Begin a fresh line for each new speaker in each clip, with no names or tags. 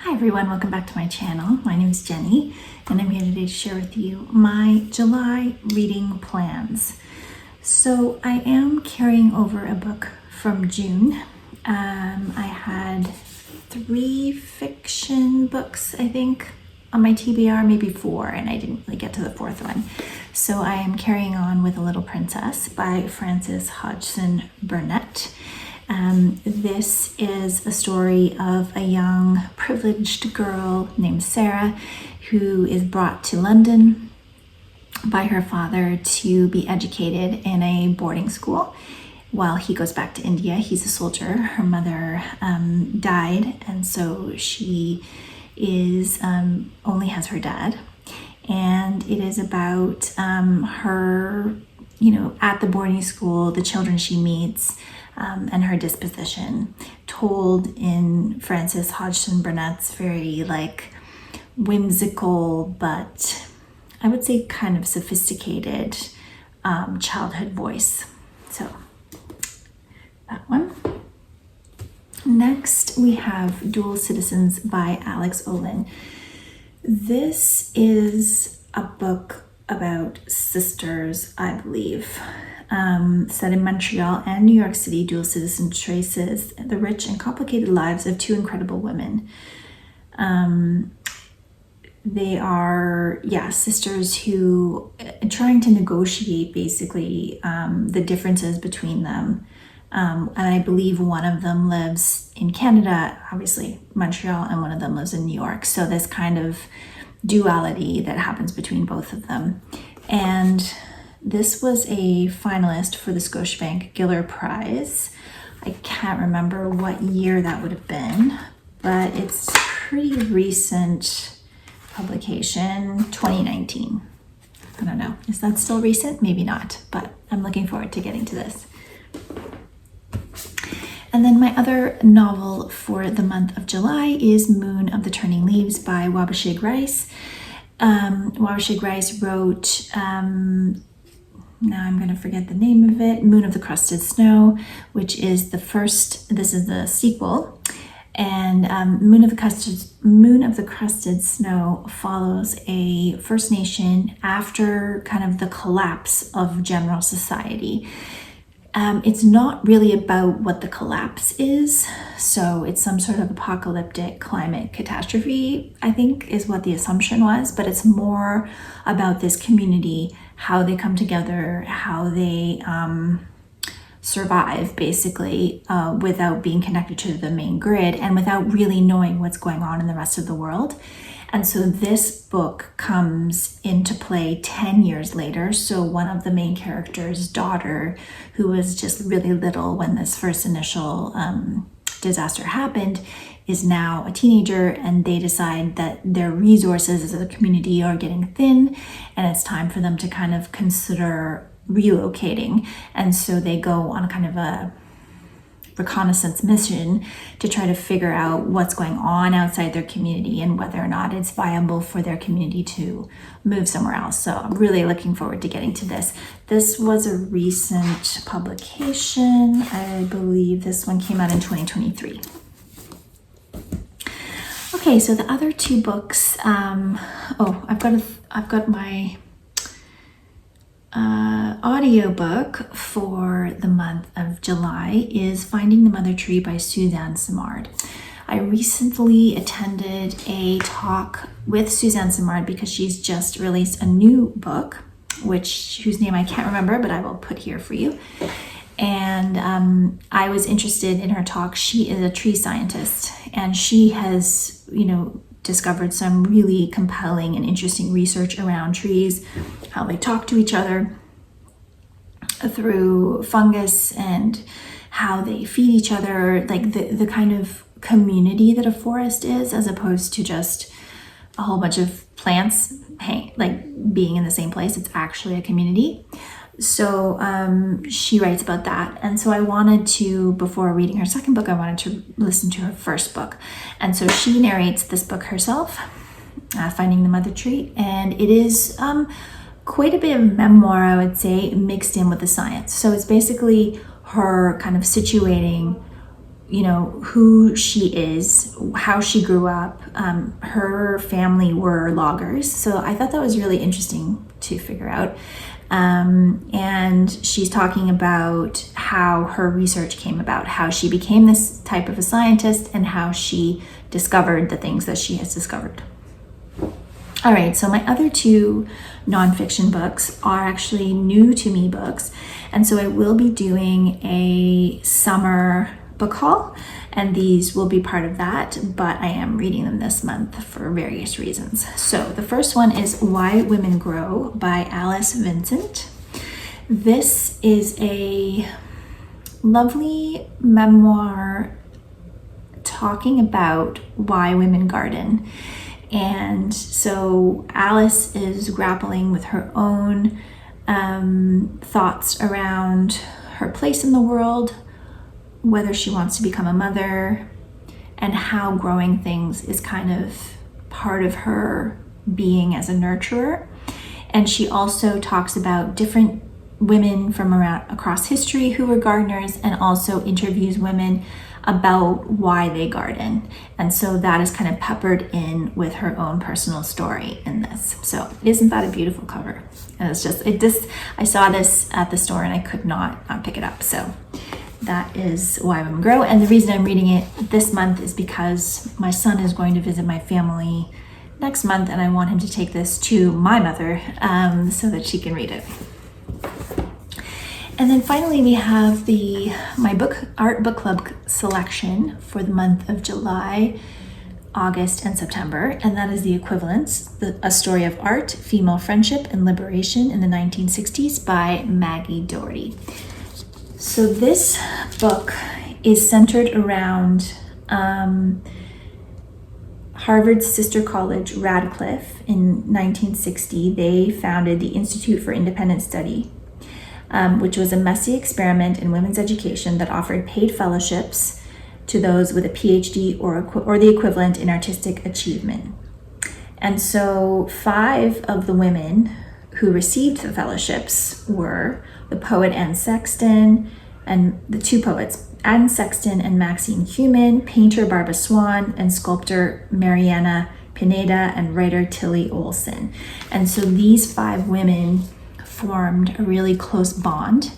Hi everyone, welcome back to my channel. My name is Jenny and I'm here today to share with you my July reading plans. So I am carrying over a book from June. I had 3 fiction books, I think, on my TBR, maybe 4, and I didn't really get to the 4th one. So I am carrying on with A Little Princess by Hodgson Burnett. This is a story of a young privileged girl named Sarah who is brought to London by her father to be educated in a boarding school while he goes back to India. He's a soldier. Her mother died, and so she is only has her dad. And it is about her, at the boarding school, the children she meets, and her disposition, told in Hodgson Burnett's very whimsical, but I would say kind of sophisticated childhood voice. So that one. Next we have Dual Citizens by Alix Ohlin. This is a book about sisters, I believe. Set in Montreal and New York City, Dual Citizen traces the rich and complicated lives of 2 incredible women. They are, sisters who are trying to negotiate basically the differences between them. And I believe one of them lives in Canada, obviously Montreal, and one of them lives in New York. So this kind of duality that happens between both of them. And this was a finalist for the Scotiabank Giller Prize. I can't remember what year that would have been, but it's pretty recent publication, 2019. I don't know, is that still recent? Maybe not, but I'm looking forward to getting to this. And then my other novel for the month of July is Moon of the Turning Leaves by Waubgeshig. Waubgeshig wrote, now I'm going to forget the name of it, Moon of the Crusted Snow, which is this is the sequel. And Moon of the Crusted Snow follows a First Nation after kind of the collapse of general society. It's not really about what the collapse is, so it's some sort of apocalyptic climate catastrophe, I think is what the assumption was, but it's more about this community, how they come together, how they survive basically without being connected to the main grid and without really knowing what's going on in the rest of the world. And so this book comes into play 10 years later. So one of the main characters' daughter, who was just really little when this first initial disaster happened, is now a teenager, and they decide that their resources as a community are getting thin and it's time for them to kind of consider relocating. And so they go on a kind of a reconnaissance mission to try to figure out what's going on outside their community and whether or not it's viable for their community to move somewhere else. So I'm really looking forward to getting to this. This was a recent publication. I believe this one came out in 2023. Okay, so the other 2 books, I've got my audiobook for the month of July is Finding the Mother Tree by Suzanne Simard. I recently attended a talk with Suzanne Simard because she's just released a new book, whose name I can't remember, but I will put here for you. And I was interested in her talk. She is a tree scientist, and she has, discovered some really compelling and interesting research around trees, how they talk to each other through fungus and how they feed each other, like the kind of community that a forest is, as opposed to just a whole bunch of plants being in the same place. It's actually a community. So she writes about that. And so I wanted to, before reading her second book, I wanted to listen to her first book. And so she narrates this book herself, Finding the Mother Tree. And it is quite a bit of memoir, I would say, mixed in with the science. So it's basically her kind of situating who she is, how she grew up. Her family were loggers, so I thought that was really interesting to figure out. And she's talking about how her research came about, how she became this type of a scientist, and how she discovered the things that she has discovered. All right, so my other two nonfiction books are actually new to me books, and so I will be doing a summer book haul, and these will be part of that, but I am reading them this month for various reasons. So the first one is Why Women Grow by Alice Vincent. This is a lovely memoir talking about why women garden. And so Alice is grappling with her own thoughts around her place in the world, whether she wants to become a mother, and how growing things is kind of part of her being as a nurturer. And she also talks about different women from across history who were gardeners, and also interviews women about why they garden. And so that is kind of peppered in with her own personal story in this. So isn't that a beautiful cover? And I saw this at the store and I could not pick it up. So that is Why Women Grow. And the reason I'm reading it this month is because my son is going to visit my family next month, and I want him to take this to my mother so that she can read it. And then finally we have my art book club selection for the month of July, August, and September, and that is The Equivalents, A Story of Art, Female Friendship, and Liberation in the 1960s by Maggie Doherty. So this book is centered around Harvard's sister college, Radcliffe. In 1960, they founded the Institute for Independent Study, which was a messy experiment in women's education that offered paid fellowships to those with a PhD or the equivalent in artistic achievement. And so 5 of the women who received the fellowships were the poet Anne Sexton, and the 2 poets, Anne Sexton and Maxine Human, painter Barbara Swan, and sculptor Mariana Pineda, and writer Tilly Olson. And so these 5 women formed a really close bond,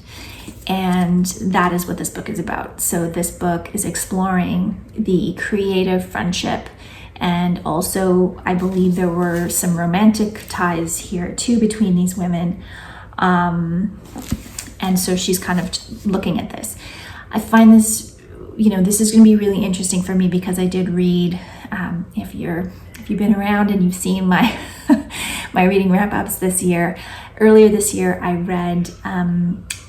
and that is what this book is about. So this book is exploring the creative friendship, and also I believe there were some romantic ties here too between these women. And so she's kind of looking at this. I find this, this is going to be really interesting for me because I did read, if you've been around and you've seen my my reading wrap-ups this year. Earlier this year, I read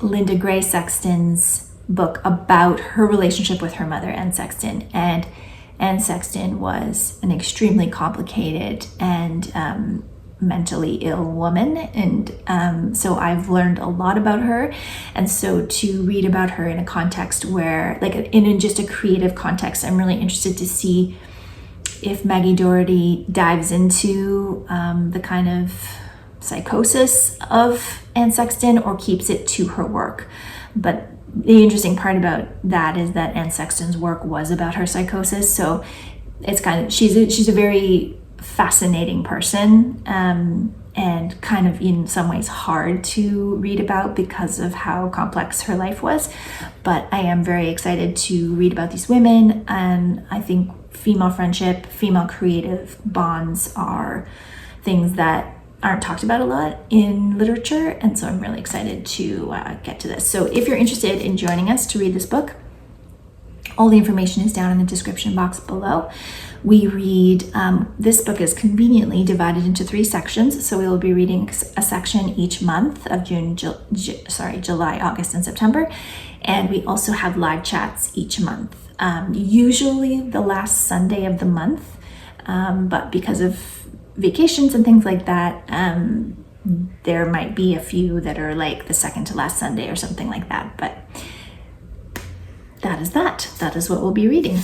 Linda Gray Sexton's book about her relationship with her mother, Anne Sexton. And Anne Sexton was an extremely complicated and mentally ill woman. And so I've learned a lot about her. And so to read about her in a context where, like in just a creative context, I'm really interested to see if Maggie Doherty dives into the kind of psychosis of Anne Sexton or keeps it to her work. But the interesting part about that is that Anne Sexton's work was about her psychosis. So it's kind of, she's a very fascinating person, and kind of in some ways hard to read about because of how complex her life was. But I am very excited to read about these women, and I think female friendship, female creative bonds are things that aren't talked about a lot in literature, and so I'm really excited to get to this. So if you're interested in joining us to read this book, all the information is down in the description box below. We read, this book is conveniently divided into 3 sections, so we will be reading a section each month of July, August, and September, and we also have live chats each month, usually the last Sunday of the month, but because of vacations and things like that, there might be a few that are like the second to last Sunday or something like that, but that is what we'll be reading.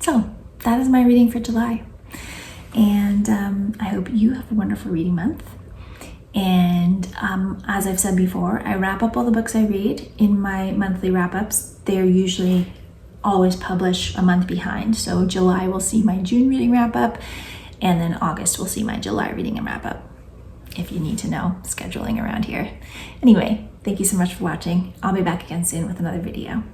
So that is my reading for July, and I hope you have a wonderful reading month, And as I've said before, I wrap up all the books I read in my monthly wrap-ups. They're usually always published a month behind. So July will see my June reading wrap-up, and then August will see my July reading and wrap-up, if you need to know scheduling around here. Anyway, thank you so much for watching. I'll be back again soon with another video.